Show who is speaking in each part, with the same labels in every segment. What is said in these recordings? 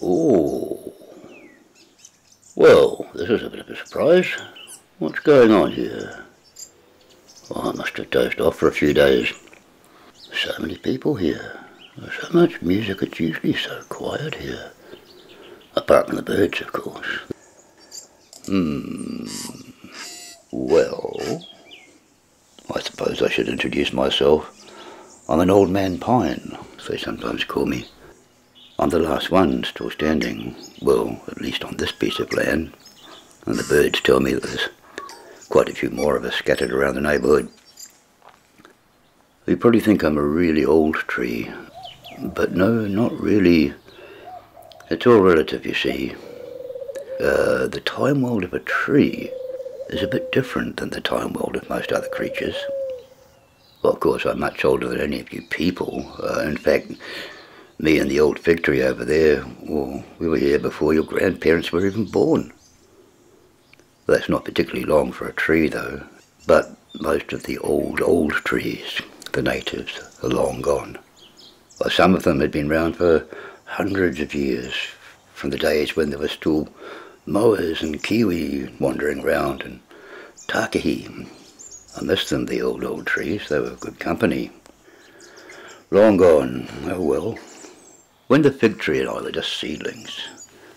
Speaker 1: Oh. Well, this is a bit of a surprise. What's going on here? Oh, I must have dozed off for a few days. So many people here. So much music, it's usually so quiet here. Apart from the birds, of course. Well, I suppose I should introduce myself. I'm an old man pine, they sometimes call me. I'm the last one still standing, well, at least on this piece of land, and the birds tell me there's quite a few more of us scattered around the neighbourhood. You probably think I'm a really old tree, but no, not really. It's all relative, you see. The time world of a tree is a bit different than the time world of most other creatures. Well, of course, I'm much older than any of you people. In fact, me and the old fig tree over there, well, we were here before your grandparents were even born. Well, that's not particularly long for a tree, though. But most of the old trees, the natives, are long gone. Well, some of them had been around for hundreds of years, from the days when there were still moas and kiwi wandering around, and takahi. I miss them, the old trees. They were good company. Long gone. Oh well. When the fig tree and I were just seedlings,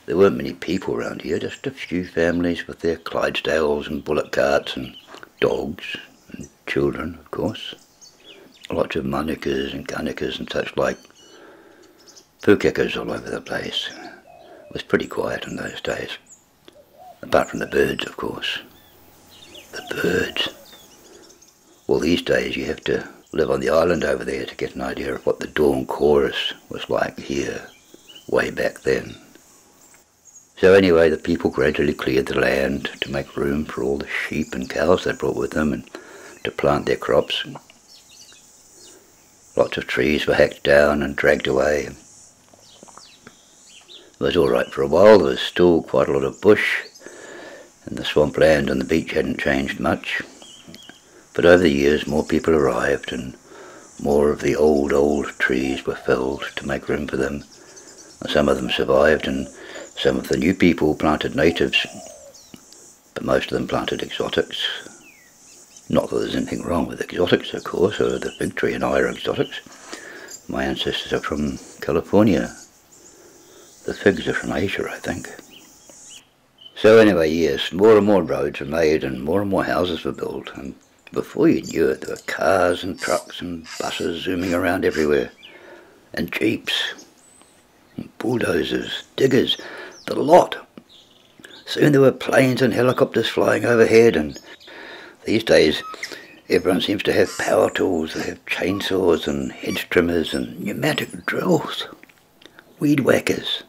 Speaker 1: there weren't many people around here, just a few families with their Clydesdales and bullock carts and dogs and children, of course. Lots of manukas and kanakas and such like. Pukekas all over the place. It was pretty quiet in those days. Apart from the birds, of course. The birds. Well, these days you have to live on the island over there to get an idea of what the dawn chorus was like here, way back then. So anyway, the people gradually cleared the land to make room for all the sheep and cows they brought with them and to plant their crops. Lots of trees were hacked down and dragged away. It was all right for a while. There was still quite a lot of bush, and the swampland and the beach hadn't changed much. But over the years more people arrived and more of the old trees were felled to make room for them. And some of them survived and some of the new people planted natives, but most of them planted exotics. Not that there's anything wrong with exotics, of course, or the fig tree and I are exotics. My ancestors are from California. The figs are from Asia, I think. So anyway, yes, more and more roads were made and more houses were built, and before you knew it, there were cars and trucks and buses zooming around everywhere, and jeeps, and bulldozers, diggers, the lot. Soon there were planes and helicopters flying overhead, and these days everyone seems to have power tools. They have chainsaws and hedge trimmers and pneumatic drills, weed whackers,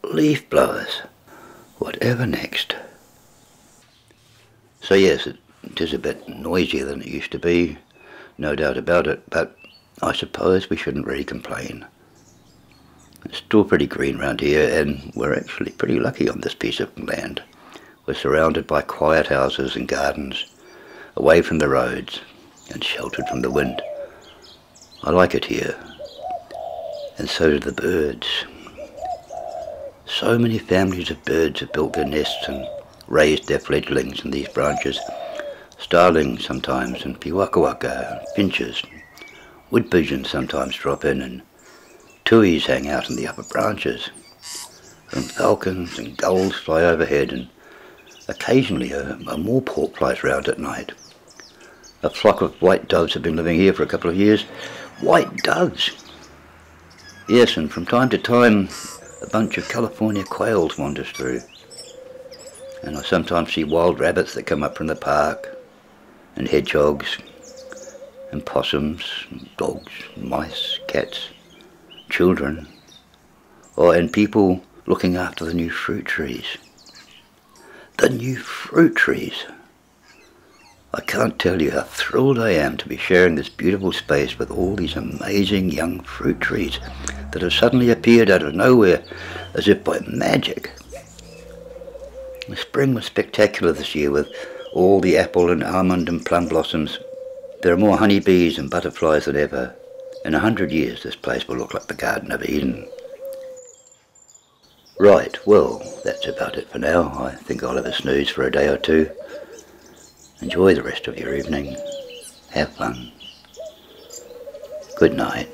Speaker 1: leaf blowers, whatever next. So yes, it is a bit noisier than it used to be, no doubt about it, but I suppose we shouldn't really complain. It's still pretty green round here, and we're actually pretty lucky on this piece of land. We're surrounded by quiet houses and gardens, away from the roads and sheltered from the wind. I like it here, and so do the birds. So many families of birds have built their nests and raised their fledglings in these branches. Starlings sometimes, and piwakawaka, finches. Wood pigeons sometimes drop in, and tuis hang out in the upper branches. And falcons and gulls fly overhead, and occasionally a moorpork flies round at night. A flock of white doves have been living here for a couple of years. White doves! Yes, and from time to time a bunch of California quails wanders through. And I sometimes see wild rabbits that come up from the park, and hedgehogs, and possums, and dogs, mice, cats, children, and people looking after the new fruit trees. The new fruit trees! I can't tell you how thrilled I am to be sharing this beautiful space with all these amazing young fruit trees that have suddenly appeared out of nowhere as if by magic. The spring was spectacular this year with all the apple and almond and plum blossoms. There are more honeybees and butterflies than ever, In 100 years this place will look like the Garden of Eden. Right, well, that's about it for now. I think I'll have a snooze for a day or two. Enjoy the rest of your evening. Have fun. Good night.